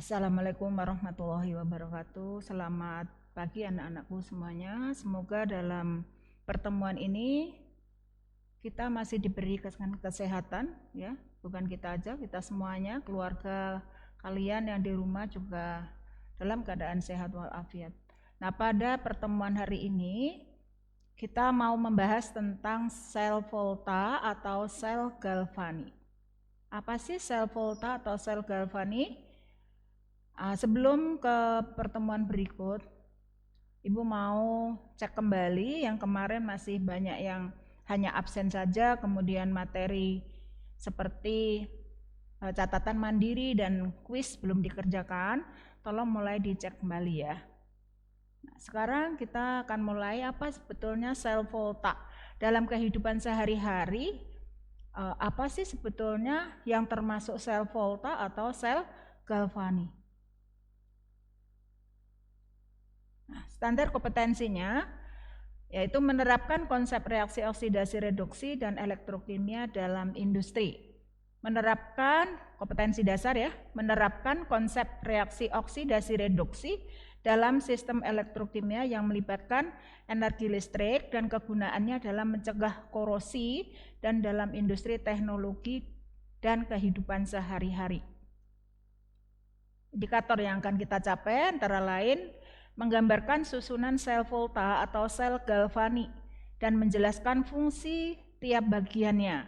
Assalamualaikum warahmatullahi wabarakatuh. Selamat pagi anak-anakku semuanya. Semoga dalam pertemuan ini kita masih diberi kesehatan, ya. Bukan kita aja, kita semuanya, keluarga kalian yang di rumah juga dalam keadaan sehat walafiat. Nah, pada pertemuan hari ini kita mau membahas tentang sel Volta atau sel Galvani. Apa sih sel Volta atau sel Galvani? Sebelum ke pertemuan berikut, Ibu mau cek kembali yang kemarin masih banyak yang hanya absen saja, kemudian materi seperti catatan mandiri dan kuis belum dikerjakan, tolong mulai dicek kembali ya. Nah, sekarang kita akan mulai apa sebetulnya sel Volta. Dalam kehidupan sehari-hari, apa sih sebetulnya yang termasuk sel Volta atau sel Galvani? Standar kompetensinya yaitu menerapkan konsep reaksi oksidasi reduksi dan elektrokimia dalam industri. Menerapkan kompetensi dasar ya, menerapkan konsep reaksi oksidasi reduksi dalam sistem elektrokimia yang melibatkan energi listrik dan kegunaannya dalam mencegah korosi dan dalam industri teknologi dan kehidupan sehari-hari. Indikator yang akan kita capai antara lain menggambarkan susunan sel Volta atau sel Galvani dan menjelaskan fungsi tiap bagiannya.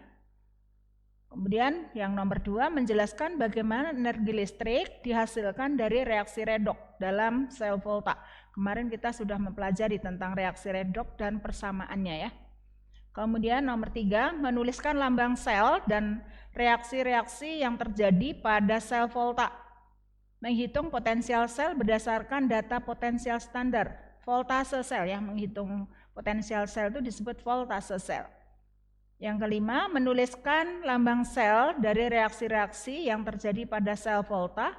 Kemudian yang nomor 2 menjelaskan bagaimana energi listrik dihasilkan dari reaksi redoks dalam sel Volta. Kemarin kita sudah mempelajari tentang reaksi redoks dan persamaannya ya. Kemudian nomor 3 menuliskan lambang sel dan reaksi-reaksi yang terjadi pada sel Volta. Menghitung potensial sel berdasarkan data potensial standar, voltase sel ya, menghitung potensial sel itu disebut voltase sel. Yang kelima, menuliskan lambang sel dari reaksi-reaksi yang terjadi pada sel Volta.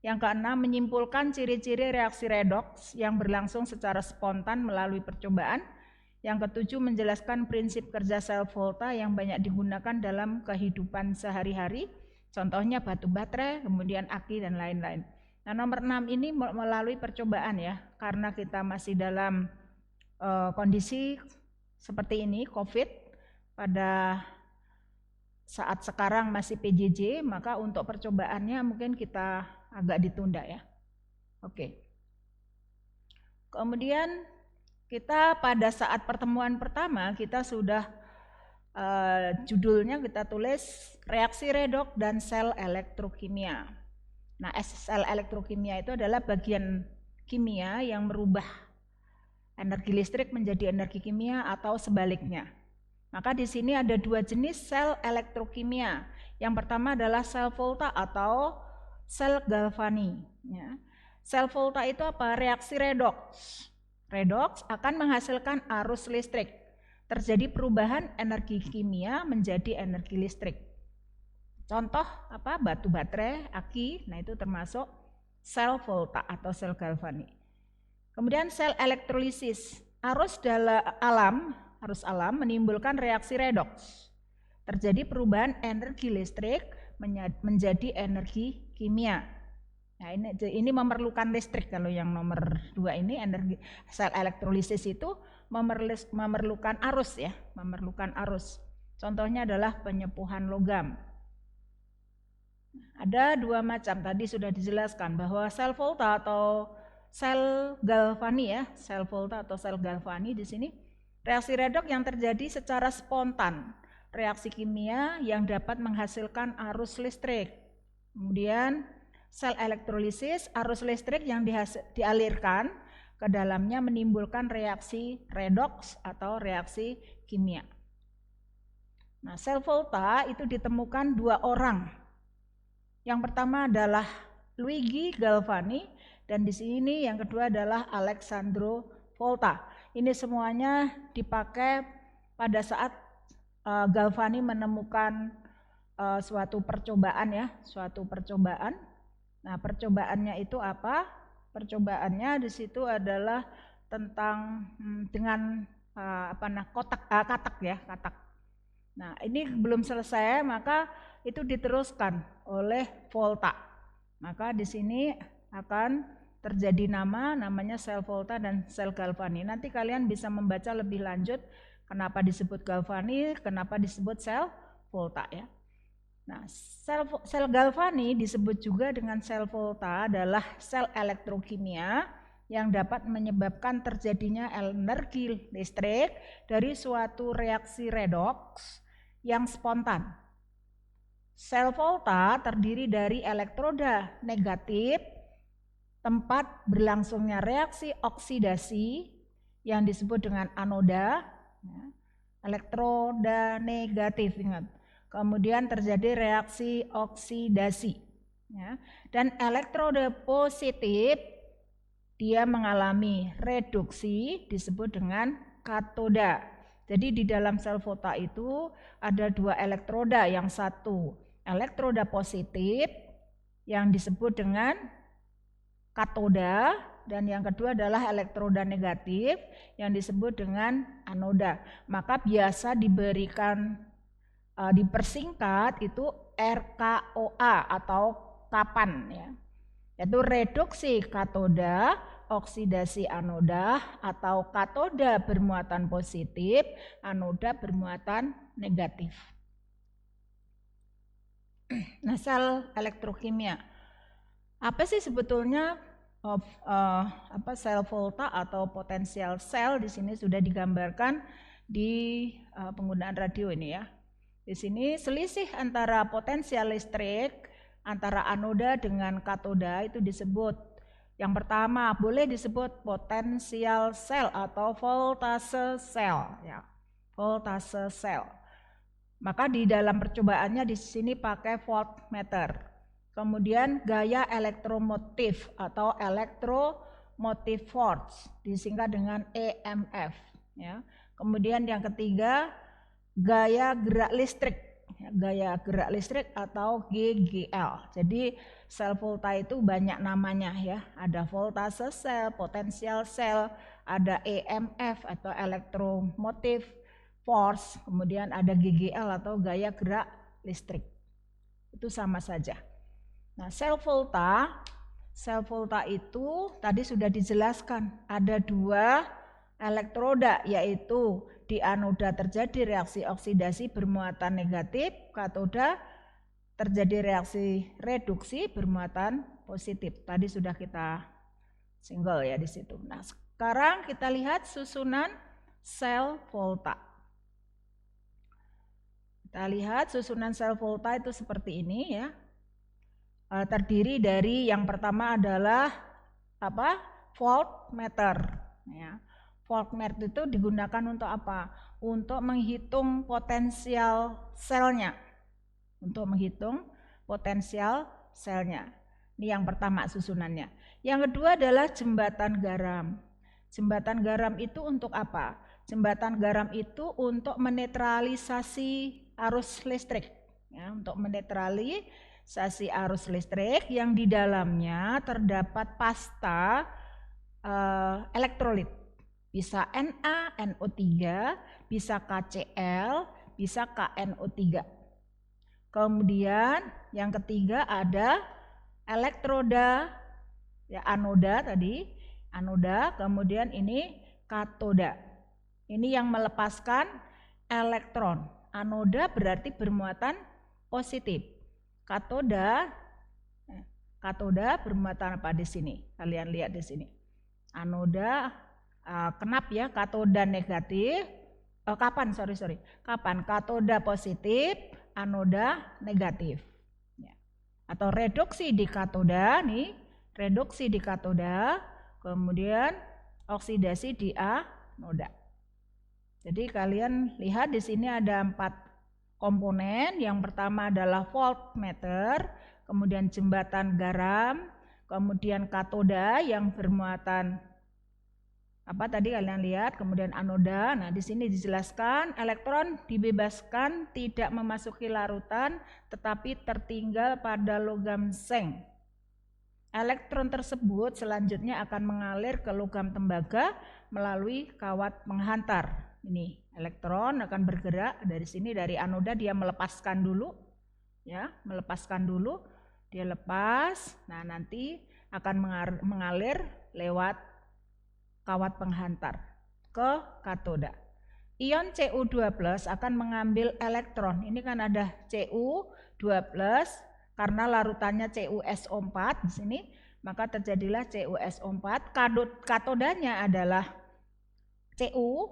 Yang keenam, menyimpulkan ciri-ciri reaksi redoks yang berlangsung secara spontan melalui percobaan. Yang ketujuh, menjelaskan prinsip kerja sel Volta yang banyak digunakan dalam kehidupan sehari-hari. Contohnya batu baterai, kemudian aki dan lain-lain. Nah, nomor 6 ini melalui percobaan ya, karena kita masih dalam kondisi seperti ini, COVID, pada saat sekarang masih PJJ, maka untuk percobaannya mungkin kita agak ditunda ya. Oke. Kemudian kita pada saat pertemuan pertama, kita sudah judulnya kita tulis reaksi redoks dan sel elektrokimia. Nah, sel elektrokimia itu adalah bagian kimia yang merubah energi listrik menjadi energi kimia atau sebaliknya. Maka di sini ada 2 jenis sel elektrokimia. Yang pertama adalah sel Volta atau sel Galvani. Ya. Sel Volta itu apa? Reaksi redoks. Redoks akan menghasilkan arus listrik. Terjadi perubahan energi kimia menjadi energi listrik. Contoh apa? Batu baterai, aki, nah itu termasuk sel Volta atau sel Galvani. Kemudian sel elektrolisis, arus alam menimbulkan reaksi redoks. Terjadi perubahan energi listrik menjadi energi kimia. Nah, ini memerlukan listrik. Kalau yang nomor 2 ini energi sel elektrolisis itu memerlukan arus ya, memerlukan arus. Contohnya adalah penyepuhan logam. Ada 2 macam, tadi sudah dijelaskan bahwa sel Volta atau sel Galvani ya, sel Volta atau sel Galvani di sini reaksi redoks yang terjadi secara spontan, reaksi kimia yang dapat menghasilkan arus listrik. Kemudian sel elektrolisis, arus listrik yang dialirkan ke dalamnya menimbulkan reaksi redoks atau reaksi kimia. Nah, sel Volta itu ditemukan 2 orang. Yang pertama adalah Luigi Galvani dan di sini yang kedua adalah Alessandro Volta. Ini semuanya dipakai pada saat Galvani menemukan suatu percobaan ya, suatu percobaan. Nah, percobaannya itu apa? Percobaannya di situ adalah tentang dengan katak ya, katak. Nah, ini belum selesai, maka itu diteruskan oleh Volta. Maka di sini akan terjadi namanya sel volta dan sel galvani. Nanti kalian bisa membaca lebih lanjut kenapa disebut galvani, kenapa disebut sel volta ya. Nah, sel galvani disebut juga dengan sel volta adalah sel elektrokimia yang dapat menyebabkan terjadinya energi listrik dari suatu reaksi redoks yang spontan. Sel volta terdiri dari elektroda negatif, tempat berlangsungnya reaksi oksidasi yang disebut dengan anoda, elektroda negatif, ingat. Kemudian terjadi reaksi oksidasi. Ya. Dan elektroda positif, dia mengalami reduksi, disebut dengan katoda. Jadi di dalam sel volta itu ada dua elektroda, yang satu elektroda positif yang disebut dengan katoda, dan yang kedua adalah elektroda negatif yang disebut dengan anoda. Maka biasa diberikan dipersingkat itu RKOA atau kapan ya. Yaitu reduksi katoda, oksidasi anoda, atau katoda bermuatan positif, anoda bermuatan negatif. Nah, sel elektrokimia. Apa sih sebetulnya sel volta atau potensial sel? Di sini sudah digambarkan di penggunaan radio ini ya. Di sini selisih antara potensial listrik antara anoda dengan katoda itu disebut, yang pertama boleh disebut potensial sel atau voltase sel ya. Voltase sel. Maka di dalam percobaannya di sini pakai voltmeter. Kemudian gaya elektromotif atau electromotive force disingkat dengan EMF ya. Kemudian yang ketiga gaya gerak listrik atau GGL. Jadi sel volta itu banyak namanya ya. Ada voltase sel, potensial sel, ada EMF atau electromotive force, kemudian ada GGL atau gaya gerak listrik. Itu sama saja. Nah, sel volta itu tadi sudah dijelaskan ada dua elektroda, yaitu di anoda terjadi reaksi oksidasi bermuatan negatif, katoda terjadi reaksi reduksi bermuatan positif. Tadi sudah kita single ya di situ. Nah, sekarang kita lihat susunan sel volta. Kita lihat susunan sel volta itu seperti ini ya. Terdiri dari yang pertama adalah voltmeter ya. Voltmeter itu digunakan untuk apa? Untuk menghitung potensial selnya. Untuk menghitung potensial selnya. Ini yang pertama susunannya. Yang kedua adalah jembatan garam. Jembatan garam itu untuk apa? Jembatan garam itu untuk menetralisasi arus listrik. Ya, untuk menetralisasi arus listrik yang di dalamnya terdapat pasta elektrolit. Bisa Na, NO3, bisa KCl, bisa KNO3. Kemudian yang ketiga ada elektroda, ya anoda tadi, anoda, kemudian ini katoda. Ini yang melepaskan elektron. Anoda berarti bermuatan positif. Katoda bermuatan apa di sini? Kalian lihat di sini. Anoda kenapa ya katoda negatif, kapan katoda positif, anoda negatif ya. Atau reduksi di katoda nih, reduksi di katoda, kemudian oksidasi di anoda. Jadi kalian lihat di sini ada 4 komponen. Yang pertama adalah voltmeter, kemudian jembatan garam, kemudian katoda yang bermuatan tadi kalian lihat, kemudian anoda. Nah, di sini dijelaskan elektron dibebaskan tidak memasuki larutan tetapi tertinggal pada logam seng. Elektron tersebut selanjutnya akan mengalir ke logam tembaga melalui kawat penghantar. Ini elektron akan bergerak dari sini, dari anoda dia melepaskan dulu ya, dia lepas. Nah, nanti akan mengalir lewat kawat penghantar ke katoda. Ion Cu2+ akan mengambil elektron. Ini kan ada Cu2+, karena larutannya CuSO4 di sini, maka terjadilah CuSO4. Katodanya adalah Cu,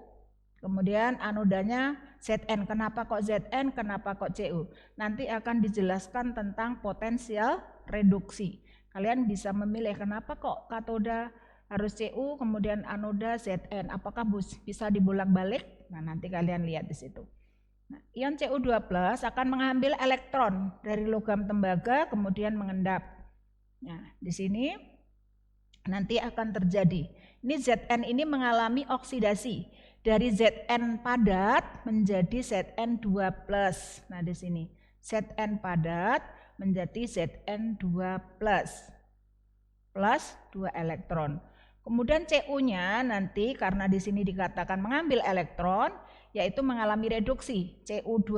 kemudian anodanya Zn. Kenapa kok Zn? Kenapa kok Cu? Nanti akan dijelaskan tentang potensial reduksi. Kalian bisa memilih kenapa kok katoda harus Cu, kemudian anoda Zn. Apakah bisa dibolak-balik? Nah, nanti kalian lihat di situ. Nah, ion Cu2+ akan mengambil elektron dari logam tembaga, kemudian mengendap. Nah, di sini nanti akan terjadi. Ini Zn ini mengalami oksidasi dari Zn padat menjadi Zn2+. Nah, di sini Zn padat menjadi Zn2+ plus 2 elektron. Kemudian Cu-nya nanti karena di sini dikatakan mengambil elektron, yaitu mengalami reduksi. Cu2+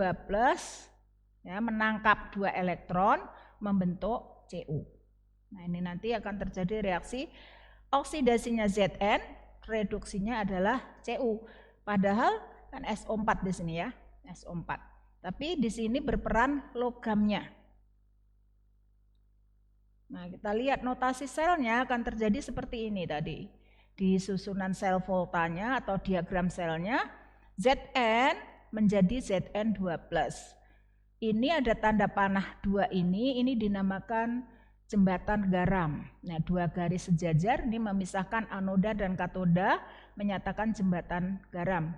ya, menangkap 2 elektron membentuk Cu. Nah, ini nanti akan terjadi reaksi oksidasinya Zn, reduksinya adalah Cu. Padahal kan SO4 di sini ya, SO4. Tapi di sini berperan logamnya. Nah, kita lihat notasi selnya akan terjadi seperti ini tadi. Di susunan sel voltanya atau diagram selnya, Zn menjadi Zn2+. Ini ada tanda panah 2 ini dinamakan jembatan garam. Nah, 2 garis sejajar ini memisahkan anoda dan katoda, menyatakan jembatan garam.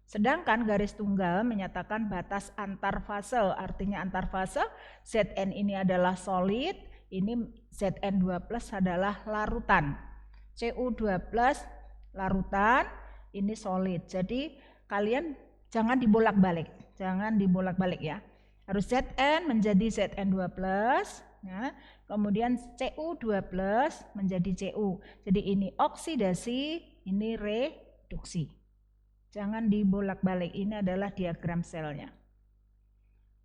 Sedangkan garis tunggal menyatakan batas antar fase, artinya antar fase Zn ini adalah solid, ini Zn2+ adalah larutan. Cu2+ larutan, ini solid. Jadi kalian jangan dibolak-balik, ya. Harus Zn menjadi Zn2+, ya. Kemudian Cu2+ menjadi Cu. Jadi ini oksidasi, ini reduksi. Jangan dibolak-balik, ini adalah diagram selnya.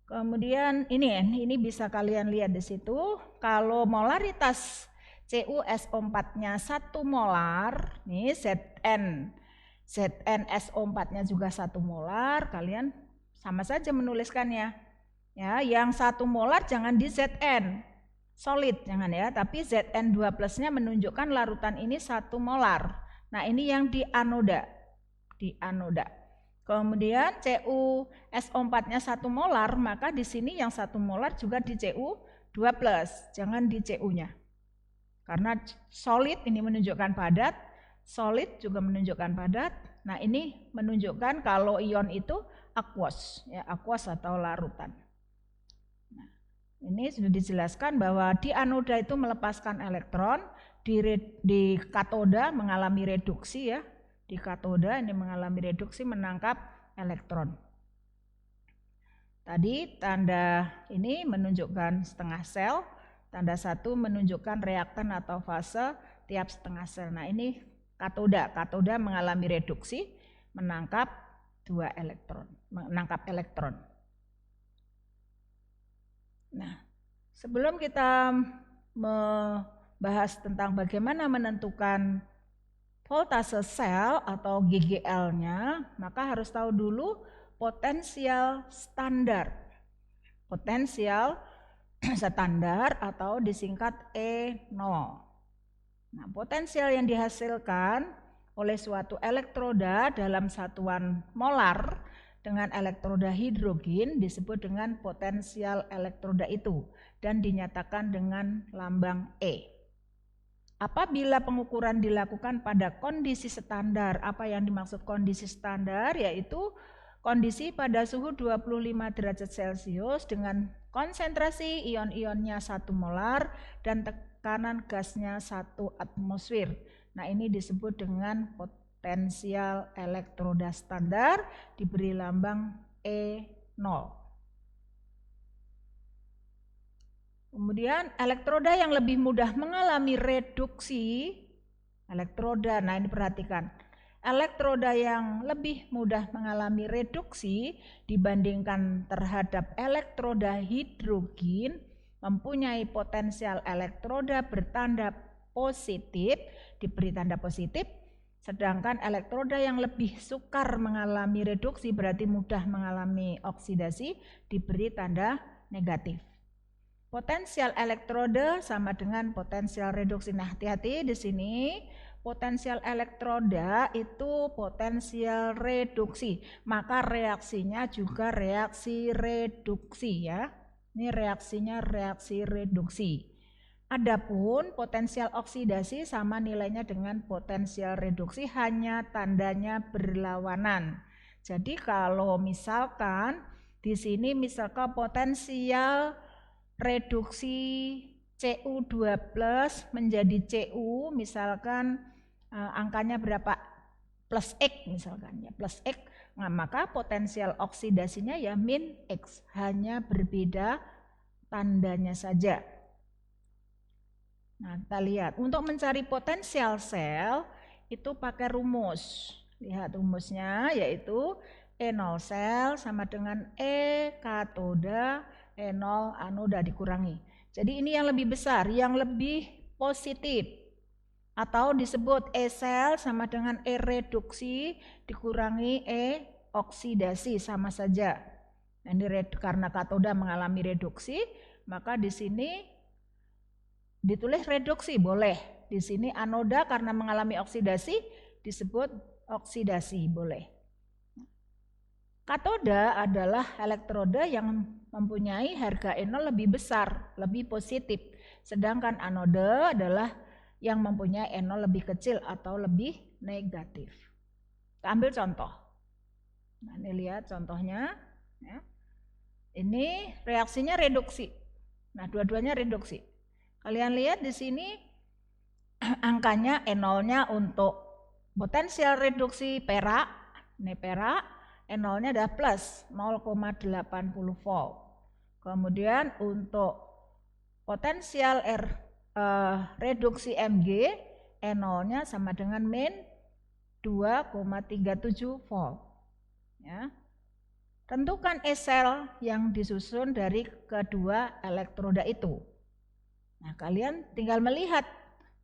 Kemudian ini bisa kalian lihat di situ, kalau molaritas CuSO4-nya 1 molar, nih ZnSO4-nya juga 1 molar, kalian sama saja menuliskannya. Ya, yang 1 molar jangan di Zn, solid jangan ya, tapi Zn2+-nya menunjukkan larutan ini 1 molar. Nah, ini yang di anoda. Kemudian CuSO4-nya 1 molar, maka di sini yang 1 molar juga di Cu2+, jangan di Cu-nya. Karena solid ini menunjukkan padat, solid juga menunjukkan padat. Nah, ini menunjukkan kalau ion itu aqueous, ya, aqueous atau larutan. Nah, ini sudah dijelaskan bahwa di anoda itu melepaskan elektron, di katoda mengalami reduksi ya. Di katoda ini mengalami reduksi, menangkap elektron. Tadi tanda ini menunjukkan setengah sel, tanda 1 menunjukkan reaktan atau fase tiap setengah sel. Nah, ini katoda mengalami reduksi, menangkap 2 elektron, menangkap elektron. Nah, sebelum kita membahas tentang bagaimana menentukan voltase sel atau GGL-nya, maka harus tahu dulu potensial standar. Potensial standar atau disingkat E0. Nah, potensial yang dihasilkan oleh suatu elektroda dalam satuan molar dengan elektroda hidrogen disebut dengan potensial elektroda itu dan dinyatakan dengan lambang E. Apabila pengukuran dilakukan pada kondisi standar, apa yang dimaksud kondisi standar? Yaitu kondisi pada suhu 25 derajat Celcius dengan konsentrasi ion-ionnya 1 molar dan tekanan gasnya 1 atmosfer. Nah, ini disebut dengan potensial elektroda standar, diberi lambang E0. Kemudian elektroda yang lebih mudah mengalami reduksi, nah ini perhatikan, elektroda yang lebih mudah mengalami reduksi dibandingkan terhadap elektroda hidrogen mempunyai potensial elektroda bertanda positif, diberi tanda positif, sedangkan elektroda yang lebih sukar mengalami reduksi berarti mudah mengalami oksidasi, diberi tanda negatif. Potensial elektroda sama dengan potensial reduksi. Nah, hati-hati di sini. Potensial elektroda itu potensial reduksi. Maka reaksinya juga reaksi reduksi ya. Ini reaksinya reaksi reduksi. Adapun potensial oksidasi sama nilainya dengan potensial reduksi, hanya tandanya berlawanan. Jadi kalau misalkan di sini misalkan potensial reduksi Cu2 plus menjadi Cu, misalkan angkanya berapa, plus X misalkan ya, plus X, nah maka potensial oksidasinya ya min X, hanya berbeda tandanya saja. Nah, kita lihat untuk mencari potensial sel itu pakai rumus. Lihat rumusnya yaitu E0 sel sama dengan E katoda E0 anoda dikurangi. Jadi ini yang lebih besar, yang lebih positif. Atau disebut E sel sama dengan E reduksi dikurangi E oksidasi, sama saja. Ini karena katoda mengalami reduksi, maka di sini ditulis reduksi boleh. Di sini anoda karena mengalami oksidasi disebut oksidasi boleh. Katoda adalah elektroda yang mempunyai harga E0 lebih besar, lebih positif. Sedangkan anoda adalah yang mempunyai E0 lebih kecil atau lebih negatif. Kita ambil contoh. Nah, ini lihat contohnya. Ya. Ini reaksinya reduksi. Nah, dua-duanya reduksi. Kalian lihat di sini angkanya E0-nya untuk potensial reduksi perak. Ini perak. E0-nya adalah plus 0,80 volt. Kemudian untuk potensial reduksi Mg, E0-nya sama dengan min 2,37 volt. Ya. Tentukan E sel yang disusun dari kedua elektroda itu. Nah, kalian tinggal melihat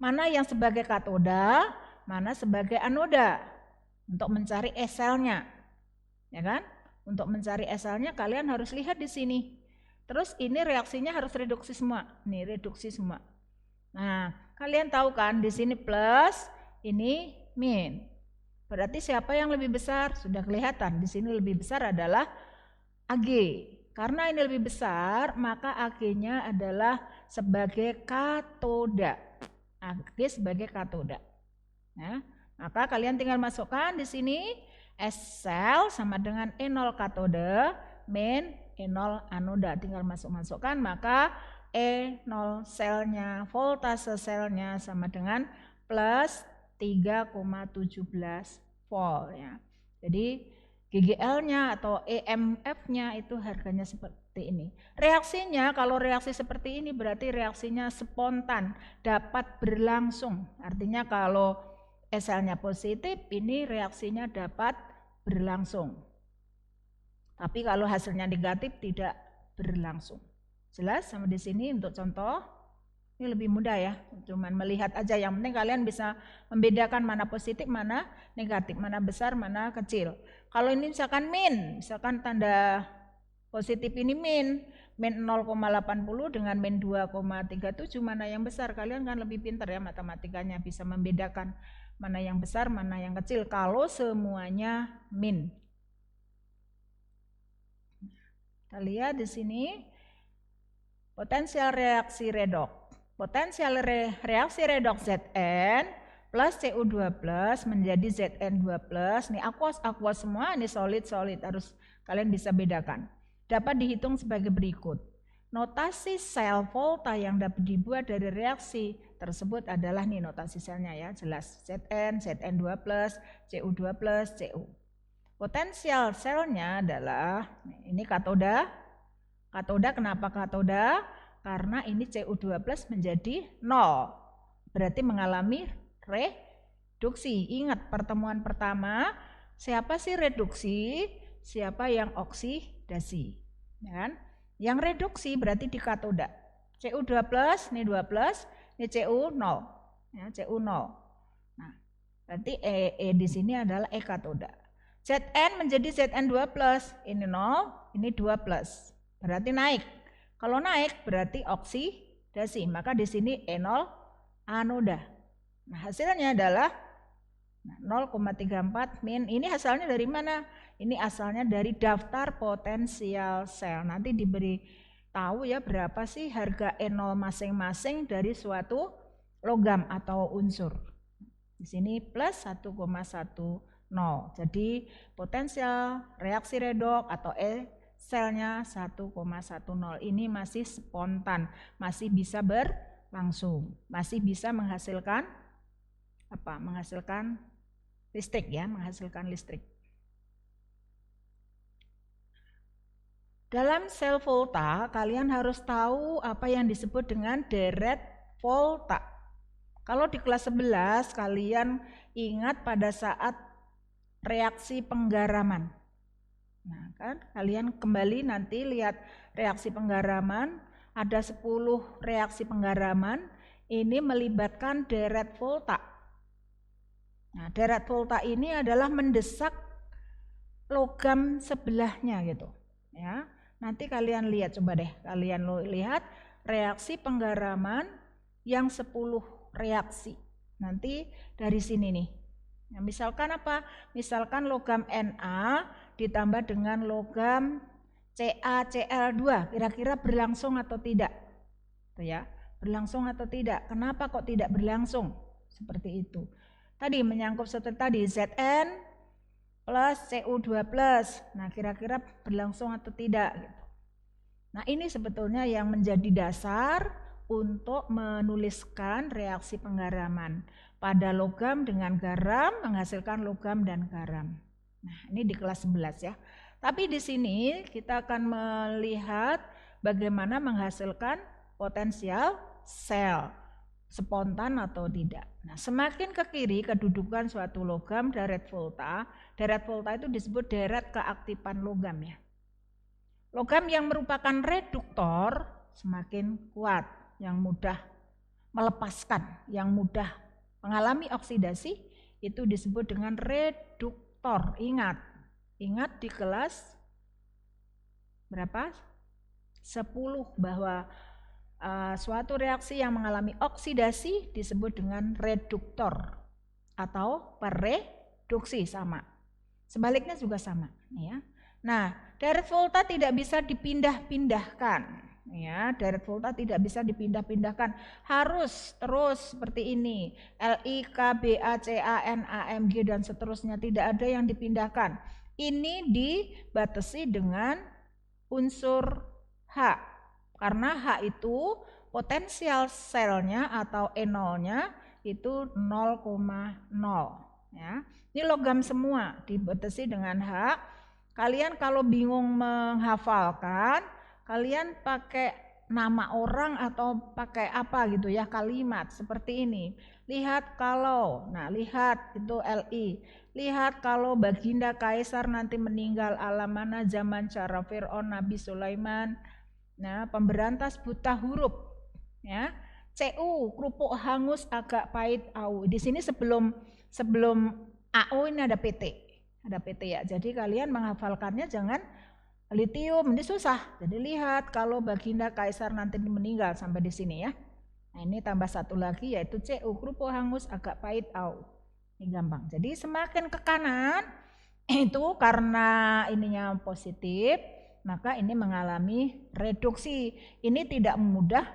mana yang sebagai katoda, mana sebagai anoda untuk mencari E selnya. Ya kan? Untuk mencari E selnya kalian harus lihat di sini. Terus ini reaksinya harus reduksi semua. Nih reduksi semua. Nah, kalian tahu kan di sini plus, ini min. Berarti siapa yang lebih besar? Sudah kelihatan. Di sini lebih besar adalah Ag. Karena ini lebih besar, maka Ag-nya adalah sebagai katoda. Ag sebagai katoda. Nah, maka kalian tinggal masukkan di sini S sel sama dengan E0 katoda min E0 anoda, tinggal masukkan, maka E0 selnya, voltase selnya sama dengan plus 3,17 volt ya. Jadi GGL-nya atau EMF-nya itu harganya seperti ini. Reaksinya kalau reaksi seperti ini berarti reaksinya spontan, dapat berlangsung. Artinya kalau E selnya positif, ini reaksinya dapat berlangsung. Tapi kalau hasilnya negatif tidak berlangsung. Jelas sampai di sini untuk contoh. Ini lebih mudah ya, cuman melihat aja. Yang penting kalian bisa membedakan mana positif, mana negatif, mana besar, mana kecil. Kalau ini misalkan min, misalkan tanda positif ini min 0,80 dengan min 2,37, mana yang besar? Kalian kan lebih pintar ya matematikanya, bisa membedakan mana yang besar, mana yang kecil kalau semuanya min. Kita lihat di sini potensial reaksi redoks. Potensial reaksi redoks Zn plus Cu2 plus menjadi Zn2 plus. Ini aqueous semua, ini solid harus kalian bisa bedakan. Dapat dihitung sebagai berikut. Notasi sel volta yang dapat dibuat dari reaksi tersebut adalah nih notasi selnya ya, jelas Zn2 plus, Cu2 plus, Cu. Potensial selnya adalah ini katoda. Katoda kenapa katoda? Karena ini Cu2 plus menjadi 0. Berarti mengalami reduksi. Ingat pertemuan pertama, siapa sih reduksi, siapa yang oksidasi. Ya kan? Yang reduksi berarti di katoda. Cu 2 plus, ini 2 plus, ini Cu 0. Ya, Cu 0. Nah, berarti E di sini adalah E katoda. Zn menjadi Zn 2 plus, ini 0, ini 2 plus. Berarti naik. Kalau naik berarti oksidasi, maka di sini E0 anoda. Nah, hasilnya adalah 0,34 min. Ini asalnya dari mana? Ini asalnya dari daftar potensial sel. Nanti diberi tahu ya berapa sih harga E0 masing-masing dari suatu logam atau unsur. Di sini plus 1,10. Jadi potensial reaksi redoks atau E selnya 1,10. Ini masih spontan, masih bisa berlangsung, masih bisa menghasilkan apa? Menghasilkan listrik ya, menghasilkan listrik. Dalam sel volta, kalian harus tahu apa yang disebut dengan deret volta. Kalau di kelas 11, kalian ingat pada saat reaksi penggaraman. Nah, kan kalian kembali nanti lihat reaksi penggaraman, ada 10 reaksi penggaraman, ini melibatkan deret volta. Nah, deret volta ini adalah mendesak logam sebelahnya gitu. Ya, nanti kalian lihat, coba deh kalian lihat reaksi penggaraman yang 10 reaksi. Nanti dari sini nih. Nah, misalkan apa? Misalkan logam Na ditambah dengan logam CaCl2, kira-kira berlangsung atau tidak? Tuh ya, berlangsung atau tidak? Kenapa kok tidak berlangsung? Seperti itu. Tadi menyangkut seperti tadi Zn plus Cu2 plus. Nah, kira-kira berlangsung atau tidak gitu. Nah, ini sebetulnya yang menjadi dasar untuk menuliskan reaksi penggaraman. Pada logam dengan garam menghasilkan logam dan garam. Nah, ini di kelas 11 ya. Tapi di sini kita akan melihat bagaimana menghasilkan potensial sel, spontan atau tidak. Nah, semakin ke kiri kedudukan suatu logam deret volta itu disebut deret keaktifan logam ya. Logam yang merupakan reduktor semakin kuat, yang mudah melepaskan, yang mudah mengalami oksidasi itu disebut dengan reduktor. Ingat di kelas berapa? 10 bahwa suatu reaksi yang mengalami oksidasi disebut dengan reduktor atau pereduksi sama. Sebaliknya juga sama ya. Nah, deret volta tidak bisa dipindah-pindahkan. Ya, deret volta tidak bisa dipindah-pindahkan, harus terus seperti ini. Li, K, Ba, Ca, Na, Mg dan seterusnya, tidak ada yang dipindahkan. Ini dibatasi dengan unsur H. Karena H itu potensial selnya atau E0-nya itu 0,0 ya. Ini logam semua dibatasi dengan H. Kalian kalau bingung menghafalkan, kalian pakai nama orang atau pakai apa gitu ya, kalimat seperti ini. Lihat kalau, nah lihat itu Li. Lihat kalau baginda kaisar nanti meninggal ala mana zaman cara Fir'aun, Nabi Sulaiman. Nah, pemberantas buta huruf ya. Cu, kerupuk hangus agak pahit au. Di sini sebelum AU ini ada PT. Ada PT ya. Jadi kalian menghafalkannya jangan litium, ini susah. Jadi lihat kalau baginda kaisar nanti meninggal sampai di sini ya. Nah, ini tambah satu lagi yaitu Cu, kerupuk hangus agak pahit au. Ini gampang. Jadi semakin ke kanan itu karena ininya positif, maka ini mengalami reduksi. Ini tidak mudah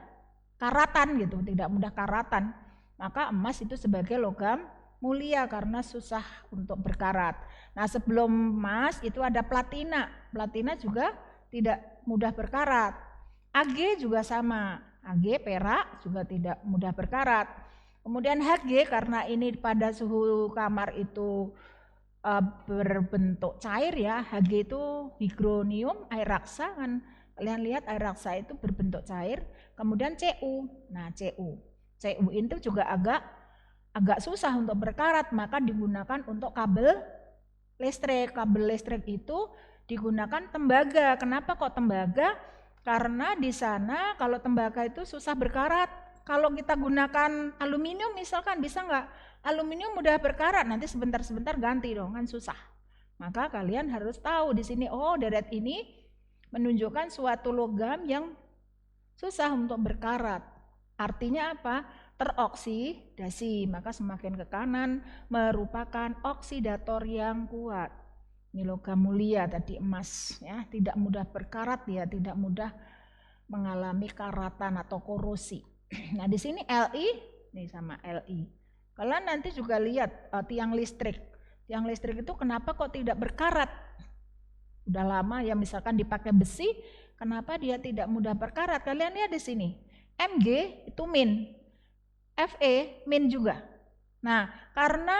karatan gitu, tidak mudah karatan. Maka emas itu sebagai logam mulia karena susah untuk berkarat. Nah, sebelum emas itu ada platina. Platina juga tidak mudah berkarat. Ag juga sama. Ag perak juga tidak mudah berkarat. Kemudian Hg karena ini pada suhu kamar itu berbentuk cair ya. Hg itu hydronium, air raksa kan. Kalian lihat air raksa itu berbentuk cair. Kemudian Cu. Nah, Cu itu juga agak susah untuk berkarat, maka digunakan untuk kabel listrik. Kabel listrik itu digunakan tembaga. Kenapa kok tembaga? Karena di sana kalau tembaga itu susah berkarat. Kalau kita gunakan aluminium misalkan bisa nggak? Aluminium mudah berkarat, nanti sebentar-sebentar ganti dong, kan susah. Maka kalian harus tahu di sini, oh deret ini menunjukkan suatu logam yang susah untuk berkarat. Artinya apa? Teroksidasi, maka semakin ke kanan merupakan oksidator yang kuat. Ini logam mulia tadi emas ya, tidak mudah berkarat ya, tidak mudah mengalami karatan atau korosi. Nah, di sini Li nih sama Li. Kalian nanti juga lihat tiang listrik. Tiang listrik itu kenapa kok tidak berkarat? Udah lama ya misalkan dipakai besi, kenapa dia tidak mudah berkarat? Kalian lihat di sini. Mg itu min. Fe min juga. Nah, karena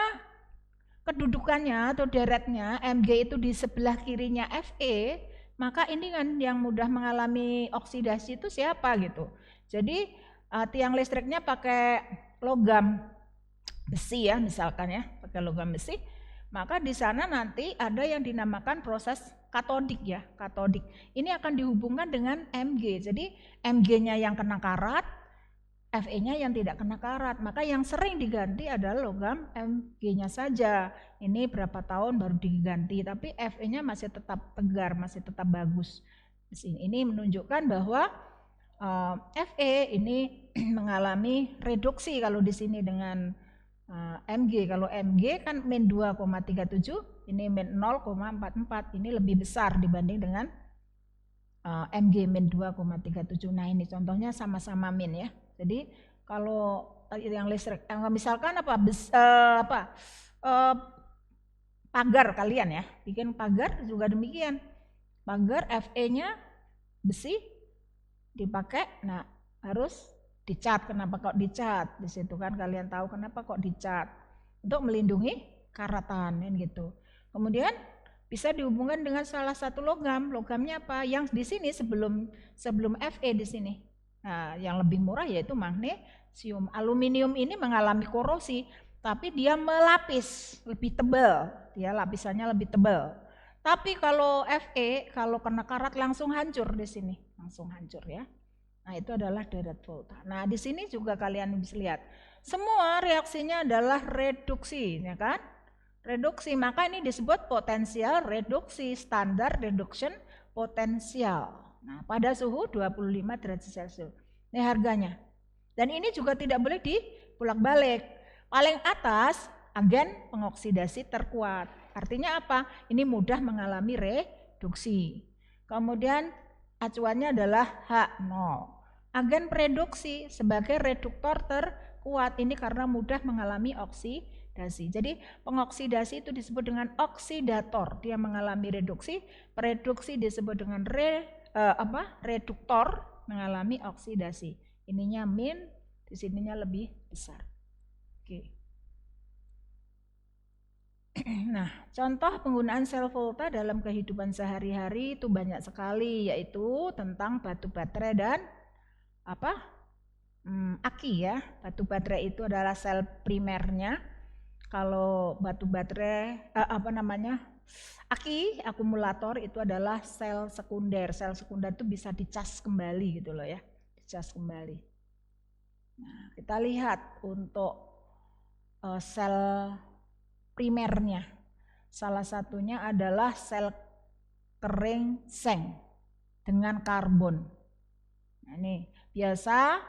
kedudukannya atau deretnya Mg itu di sebelah kirinya Fe, maka ini kan yang mudah mengalami oksidasi itu siapa gitu. Jadi tiang listriknya pakai logam besi ya misalkan ya, pakai logam besi, maka di sana nanti ada yang dinamakan proses katodik ya, katodik. Ini akan dihubungkan dengan Mg. Jadi Mg-nya yang kena karat, Fe-nya yang tidak kena karat, maka yang sering diganti adalah logam Mg-nya saja. Ini berapa tahun baru diganti, tapi Fe-nya masih tetap tegar, masih tetap bagus. Ini menunjukkan bahwa Fe ini mengalami reduksi kalau di sini dengan Mg. Kalau Mg kan min 2,37, ini min 0,44, ini lebih besar dibanding dengan Mg min 2,37. Nah ini contohnya sama-sama min ya. Jadi kalau yang listrik, misalkan pagar kalian ya, bikin pagar juga demikian. Pagar Fe-nya besi dipakai, nah harus dicat. Kenapa kok dicat? Di situ kan kalian tahu kenapa kok dicat, untuk melindungi karatan kan gitu. Kemudian bisa dihubungkan dengan salah satu logam. Logamnya apa? Yang di sini sebelum Fe di sini. Nah, yang lebih murah yaitu magnesium. Aluminium ini mengalami korosi, tapi dia melapis lebih tebal. Dia lapisannya lebih tebal. Tapi kalau Fe kalau kena karat langsung hancur di sini, langsung hancur ya. Nah, itu adalah deret volta. Nah, di sini juga kalian bisa lihat. Semua reaksinya adalah reduksi, ya kan? Reduksi, maka ini disebut potensial reduksi, standar reduction potensial. Nah, pada suhu 25 derajat Celcius. Ini harganya. Dan ini juga tidak boleh dibulak-balik. Paling atas agen pengoksidasi terkuat. Artinya apa? Ini mudah mengalami reduksi. Kemudian acuannya adalah H0. Agen reduksi sebagai reduktor terkuat ini karena mudah mengalami oksidasi. Jadi pengoksidasi itu disebut dengan oksidator. Dia mengalami reduksi. Reduksi disebut dengan reduktor, mengalami oksidasi. Ininya min, di sininya lebih besar. Oke. Nah, contoh penggunaan sel volta dalam kehidupan sehari-hari itu banyak sekali, yaitu tentang batu baterai dan aki ya. Batu baterai itu adalah sel primernya. Kalau batu baterai aki, akumulator itu adalah sel sekunder. Sel sekunder itu bisa dicas kembali gitu loh ya, dicas kembali. Nah, kita lihat untuk sel primernya. Salah satunya adalah sel kering seng dengan karbon. Nah, ini biasa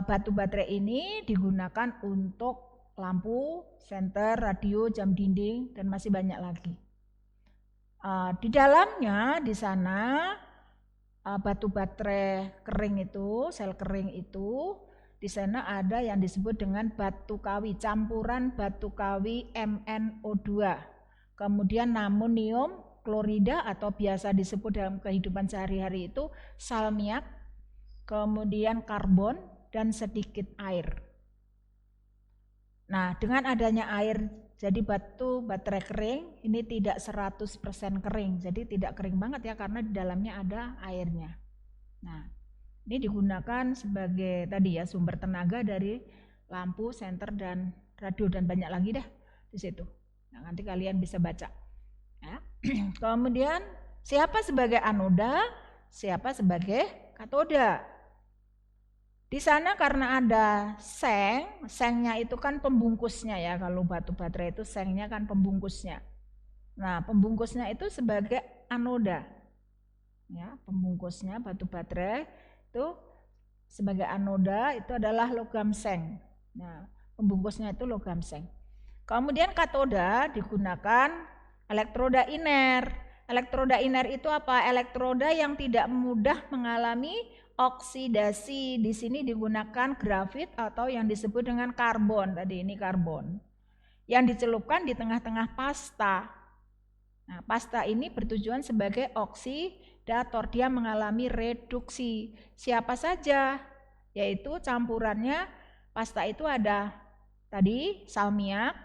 batu baterai ini digunakan untuk lampu, senter, radio, jam dinding, dan masih banyak lagi. Di dalamnya di sana batu baterai kering itu, sel kering itu, di sana ada yang disebut dengan batu kawi, campuran batu kawi MnO2. Kemudian natrium klorida atau biasa disebut dalam kehidupan sehari-hari itu salmiak, kemudian karbon dan sedikit air. Nah, dengan adanya air, jadi batu baterai kering ini tidak 100% kering, jadi tidak kering banget ya karena di dalamnya ada airnya. Nah, ini digunakan sebagai tadi ya sumber tenaga dari lampu, senter dan radio dan banyak lagi dah di situ. Nah, nanti kalian bisa baca. Ya. Kemudian siapa sebagai anoda, siapa sebagai katoda. Di sana karena ada seng, sengnya itu kan pembungkusnya ya, kalau batu baterai itu sengnya kan pembungkusnya. Nah, pembungkusnya itu sebagai anoda. Ya, pembungkusnya batu baterai itu sebagai anoda itu adalah logam seng. Nah, pembungkusnya itu logam seng. Kemudian katoda digunakan elektroda iner. Elektroda iner itu apa? Elektroda yang tidak mudah mengalami oksidasi. Di sini digunakan grafit atau yang disebut dengan karbon. Tadi ini karbon. Yang dicelupkan di tengah-tengah pasta. Nah, pasta ini bertujuan sebagai oksidator. Dia mengalami reduksi. Siapa saja? Yaitu campurannya pasta itu ada tadi salmiak,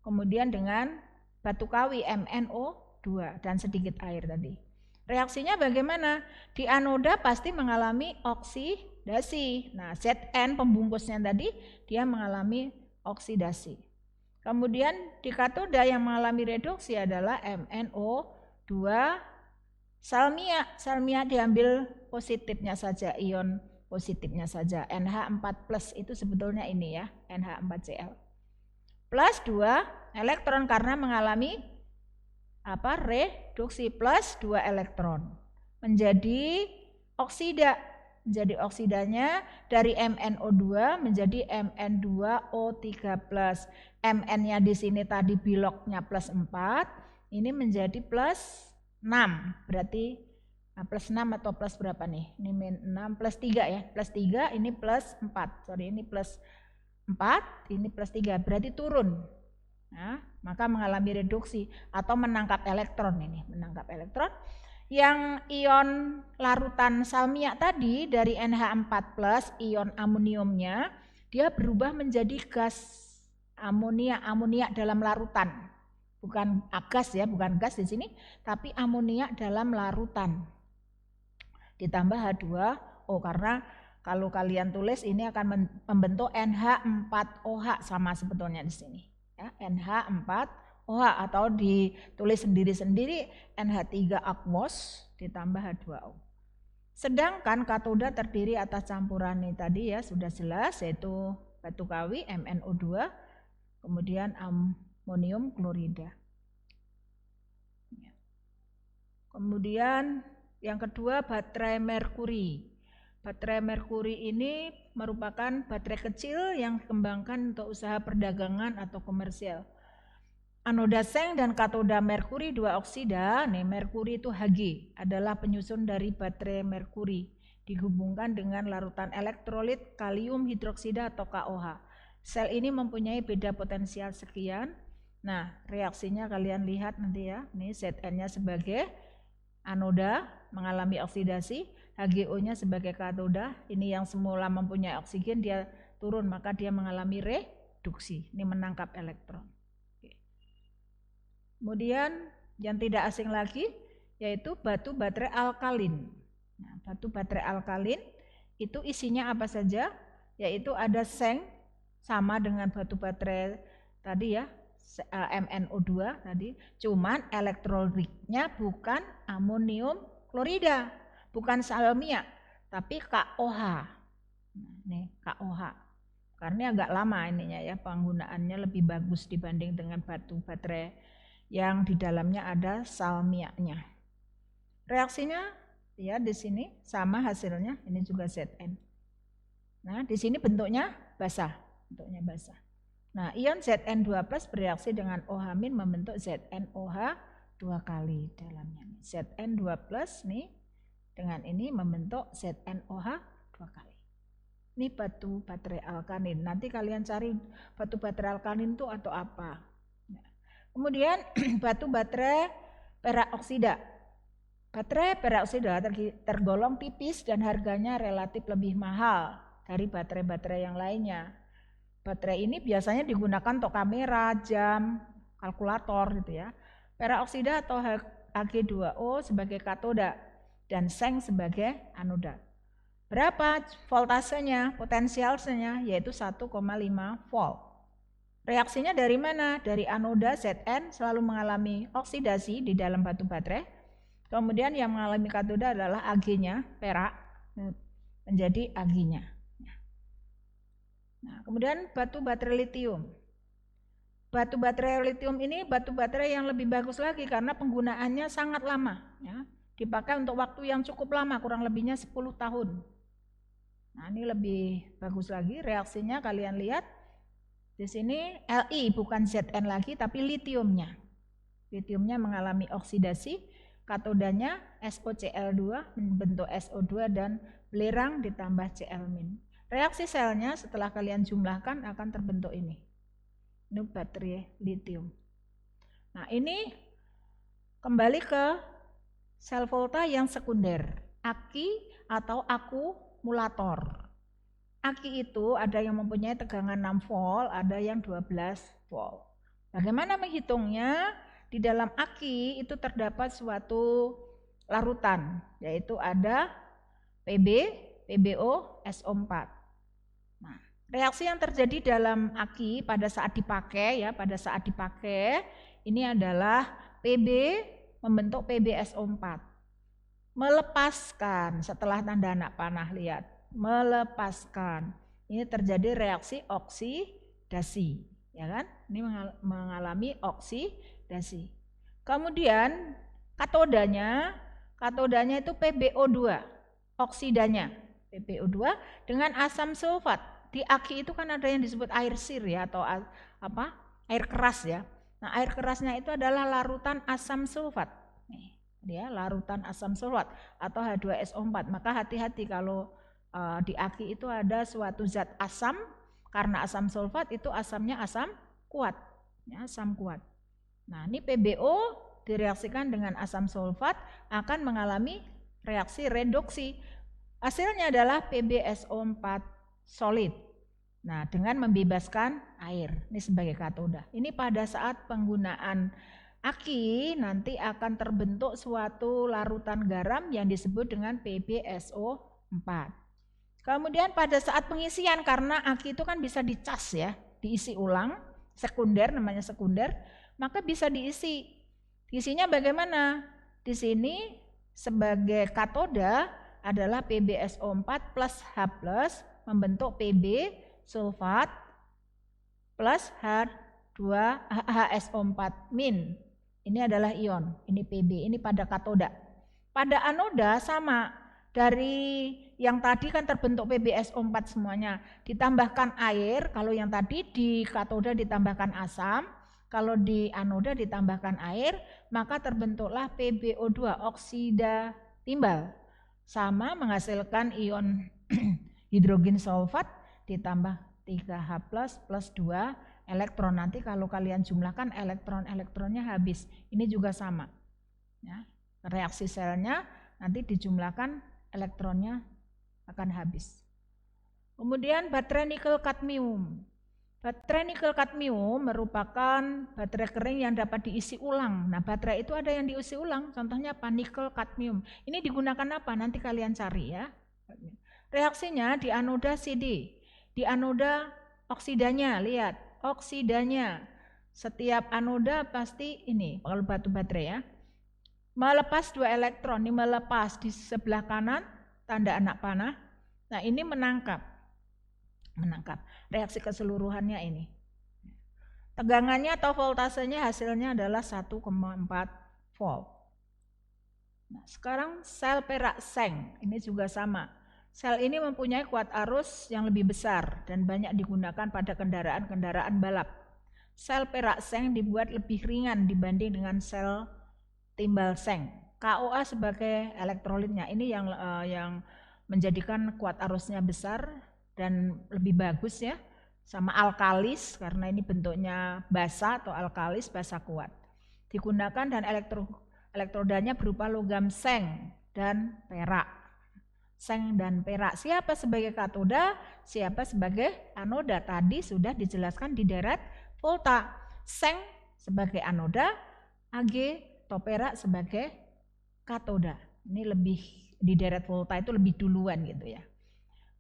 kemudian dengan batu kawi MnO2 dan sedikit air tadi. Reaksinya bagaimana? Di anoda pasti mengalami oksidasi. Nah, Zn pembungkusnya tadi dia mengalami oksidasi. Kemudian di katoda yang mengalami reduksi adalah MnO2 salmiak. Salmiak diambil positifnya saja, ion positifnya saja. NH4+ itu sebetulnya ini ya, NH4Cl. Plus 2 elektron karena mengalami reduksi, plus 2 elektron menjadi oksida. Jadi oksidanya dari MnO2 menjadi Mn2O3+. Mn-nya di sini tadi biloknya plus 4, ini menjadi plus 6. Berarti plus 6 atau plus berapa nih? Ini min 6 plus 3 ya. Plus 3 ini plus 4. Sorry, ini plus 4, ini plus 3. Berarti turun. Nah, maka mengalami reduksi atau menangkap elektron ini, menangkap elektron. Yang ion larutan salmiak tadi dari NH4+, ion amoniumnya, dia berubah menjadi gas amoniak dalam larutan. Bukan gas ya, bukan gas di sini, tapi amoniak dalam larutan. Ditambah H2O karena kalau kalian tulis ini akan membentuk NH4OH sama sebetulnya di sini. Ya, NH4OH atau ditulis sendiri-sendiri NH3 aquos ditambah H2O. Sedangkan katoda terdiri atas campuran ini tadi ya sudah jelas, yaitu batu kawi MnO2 kemudian amonium klorida. Kemudian yang kedua baterai merkuri. Baterai merkuri ini merupakan baterai kecil yang dikembangkan untuk usaha perdagangan atau komersial. Anoda seng dan katoda merkuri 2 oksida, nih merkuri itu Hg, adalah penyusun dari baterai merkuri, dihubungkan dengan larutan elektrolit kalium hidroksida atau KOH. Sel ini mempunyai beda potensial sekian. Nah, reaksinya kalian lihat nanti ya, nih Zn-nya sebagai anoda mengalami oksidasi, HgO-nya sebagai katoda, ini yang semula mempunyai oksigen dia turun maka dia mengalami reduksi, ini menangkap elektron. Kemudian yang tidak asing lagi yaitu batu baterai alkalin. Nah, batu baterai alkalin itu isinya apa saja? Yaitu ada seng sama dengan batu baterai tadi ya, MnO2 tadi, cuman elektrolitnya bukan amonium klorida, bukan salmiak, tapi KOH. Nih KOH. Karena agak lama ininya ya, penggunaannya lebih bagus dibanding dengan batu baterai yang di dalamnya ada salmiaknya. Reaksinya ya di sini sama hasilnya, ini juga Zn. Nah, di sini bentuknya basah, Nah, ion Zn2+ bereaksi dengan OH- membentuk ZnOH 2 kali dalamnya. Zn2+ nih dengan ini membentuk ZnOH 2 kali. Ini batu baterai alkalin. Nanti kalian cari batu baterai alkalin itu atau apa. Kemudian batu baterai peroksida. Baterai peroksida tergolong tipis dan harganya relatif lebih mahal dari baterai-baterai yang lainnya. Baterai ini biasanya digunakan untuk kamera, jam, kalkulator gitu ya. Peroksida atau Hg2O sebagai katoda dan seng sebagai anoda. Berapa voltasenya, potensialnya yaitu 1,5 volt. Reaksinya dari mana? Dari anoda Zn selalu mengalami oksidasi di dalam batu baterai. Kemudian yang mengalami katoda adalah Ag-nya perak menjadi Ag-nya. Nah, kemudian batu baterai litium. Batu baterai litium ini batu baterai yang lebih bagus lagi karena penggunaannya sangat lama, ya. Dipakai untuk waktu yang cukup lama, kurang lebihnya 10 tahun. Nah, ini lebih bagus lagi reaksinya, kalian lihat. Di sini Li bukan Zn lagi tapi litiumnya. Litiumnya mengalami oksidasi, katodanya SOCl2 membentuk SO2 dan belerang ditambah Cl-. Reaksi selnya setelah kalian jumlahkan akan terbentuk ini. Ini baterai litium. Nah, ini kembali ke sel volta yang sekunder, aki atau akumulator. Aki itu ada yang mempunyai tegangan 6 volt, ada yang 12 volt. Bagaimana menghitungnya? Di dalam aki itu terdapat suatu larutan, yaitu ada Pb, PbO, SO4. Nah, reaksi yang terjadi dalam aki pada saat dipakai, ya, pada saat dipakai ini adalah Pb membentuk PbSO4. Melepaskan setelah tanda anak panah, lihat, melepaskan. Ini terjadi reaksi oksidasi, ya kan? Ini mengalami oksidasi. Kemudian katodanya itu PbO2, oksidanya PbO2 dengan asam sulfat. Di aki itu kan ada yang disebut air sir, ya, atau apa? Air keras, ya. Nah, air kerasnya itu adalah larutan asam sulfat. Nih, dia larutan asam sulfat atau H2SO4. Maka hati-hati kalau di aki itu ada suatu zat asam, karena asam sulfat itu asamnya asam kuat, ya, asam kuat. Nah, ini PbO direaksikan dengan asam sulfat akan mengalami reaksi reduksi. Hasilnya adalah PbSO4 solid. Nah, dengan membebaskan air. Ini sebagai katoda. Ini pada saat penggunaan aki nanti akan terbentuk suatu larutan garam yang disebut dengan PbSO4. Kemudian pada saat pengisian, karena aki itu kan bisa dicas, ya, diisi ulang, sekunder, namanya sekunder, maka bisa diisi. Isinya bagaimana? Di sini sebagai katoda adalah PbSO4 plus H+ membentuk Pb sulfat plus HSO4-. Ini adalah ion, ini Pb, ini pada katoda. Pada anoda sama, dari yang tadi kan terbentuk PbSO4 semuanya, ditambahkan air. Kalau yang tadi di katoda ditambahkan asam, kalau di anoda ditambahkan air, maka terbentuklah PbO2, oksida timbal. Sama menghasilkan ion hidrogen sulfat ditambah 3H+ plus 2 elektron. Nanti kalau kalian jumlahkan elektronnya habis. Ini juga sama, ya. Reaksi selnya nanti dijumlahkan elektronnya akan habis. Kemudian baterai nikel kadmium. Baterai nikel kadmium merupakan baterai kering yang dapat diisi ulang. Nah, baterai itu ada yang diisi ulang, contohnya apa? Nikel kadmium. Ini digunakan apa? Nanti kalian cari, ya. Reaksinya di anoda CD. Di anoda oksidanya, lihat, oksidanya. Setiap anoda pasti ini, kalau batu baterai, ya, melepas 2 elektron. Ini melepas di sebelah kanan, tanda anak panah. Nah, ini menangkap reaksi keseluruhannya ini. Tegangannya atau voltasenya hasilnya adalah 1,4 volt. Nah, sekarang sel perak seng, ini juga sama. Sel ini mempunyai kuat arus yang lebih besar dan banyak digunakan pada kendaraan-kendaraan balap. Sel perak seng dibuat lebih ringan dibanding dengan sel timbal seng. KOA sebagai elektrolitnya, ini yang menjadikan kuat arusnya besar dan lebih bagus, ya, sama alkalis karena ini bentuknya basa atau alkalis, basa kuat. Digunakan dan elektrodanya berupa logam seng dan perak. Seng dan perak. Siapa sebagai katoda, siapa sebagai anoda? Tadi sudah dijelaskan di deret volta. Seng sebagai anoda, Ag atau perak sebagai katoda. Ini lebih di deret volta itu lebih duluan, gitu, ya.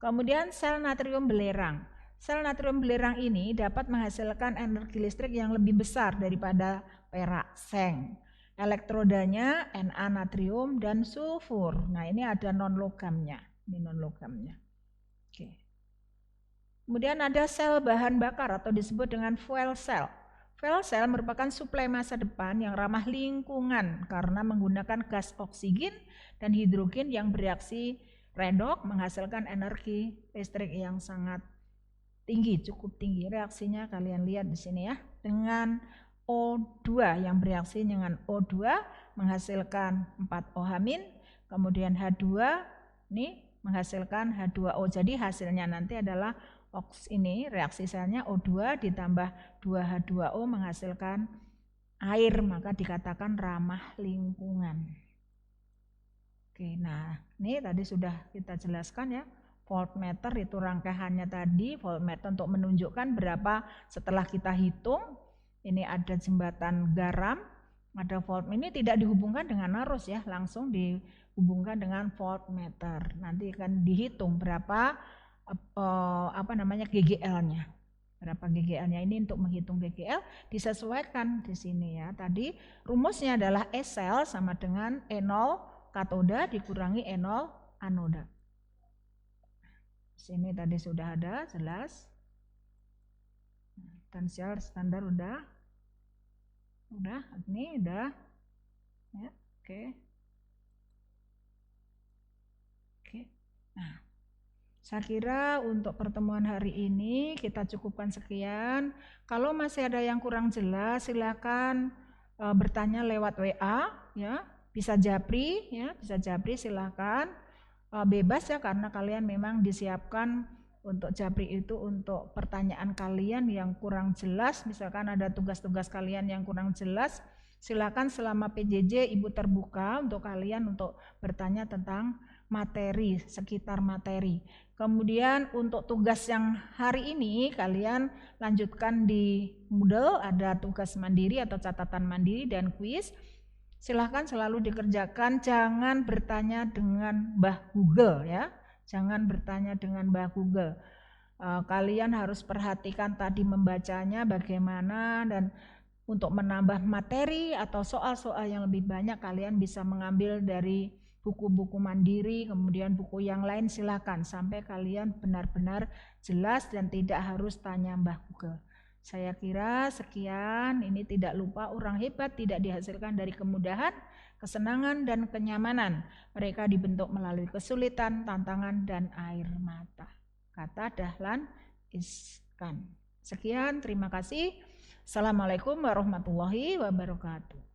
Kemudian sel natrium belerang. Sel natrium belerang ini dapat menghasilkan energi listrik yang lebih besar daripada perak seng. Elektrodanya Na natrium dan sulfur. Nah, ini ada non logamnya. Ini non logamnya. Oke. Kemudian ada sel bahan bakar atau disebut dengan fuel cell. Fuel cell merupakan suplai masa depan yang ramah lingkungan karena menggunakan gas oksigen dan hidrogen yang bereaksi redoks menghasilkan energi listrik yang sangat tinggi, cukup tinggi. Reaksinya kalian lihat di sini ya, dengan O2 yang bereaksi dengan O2 menghasilkan 4OH-, kemudian H2 ini menghasilkan H2O. Jadi hasilnya nanti adalah ini reaksi selnya O2 ditambah 2H2O menghasilkan air, maka dikatakan ramah lingkungan. Oke, nah ini tadi sudah kita jelaskan ya. Voltmeter itu rangkaiannya tadi, voltmeter untuk menunjukkan berapa setelah kita hitung. Ini ada jembatan garam, ada volt. Ini tidak dihubungkan dengan arus ya, langsung dihubungkan dengan voltmeter. Nanti akan dihitung berapa GGL-nya. Berapa GGL-nya ini untuk menghitung GGL disesuaikan di sini ya. Tadi rumusnya adalah E sel sama dengan E0 katoda dikurangi E0 anoda. Sini tadi sudah ada jelas. Potensial standar udah, ini udah, ya, oke. Nah, saya kira untuk pertemuan hari ini kita cukupkan sekian. Kalau masih ada yang kurang jelas, silakan bertanya lewat WA, ya, bisa japri, silakan. Bebas ya, karena kalian memang disiapkan untuk japri itu untuk pertanyaan kalian yang kurang jelas. Misalkan ada tugas-tugas kalian yang kurang jelas, silakan selama PJJ Ibu terbuka untuk kalian untuk bertanya tentang materi, sekitar materi. Kemudian untuk tugas yang hari ini kalian lanjutkan di Moodle, ada tugas mandiri atau catatan mandiri dan kuis. Silahkan selalu dikerjakan, jangan bertanya dengan Mbah Google ya. Jangan bertanya dengan Mbah Google. Kalian harus perhatikan tadi membacanya bagaimana, dan untuk menambah materi atau soal-soal yang lebih banyak kalian bisa mengambil dari buku-buku mandiri, kemudian buku yang lain silakan sampai kalian benar-benar jelas dan tidak harus tanya Mbah Google. Saya kira sekian. Ini tidak lupa orang hebat tidak dihasilkan dari kemudahan, kesenangan dan kenyamanan. Mereka dibentuk melalui kesulitan, tantangan dan air mata. Kata Dahlan Iskan. Sekian, terima kasih. Assalamualaikum warahmatullahi wabarakatuh.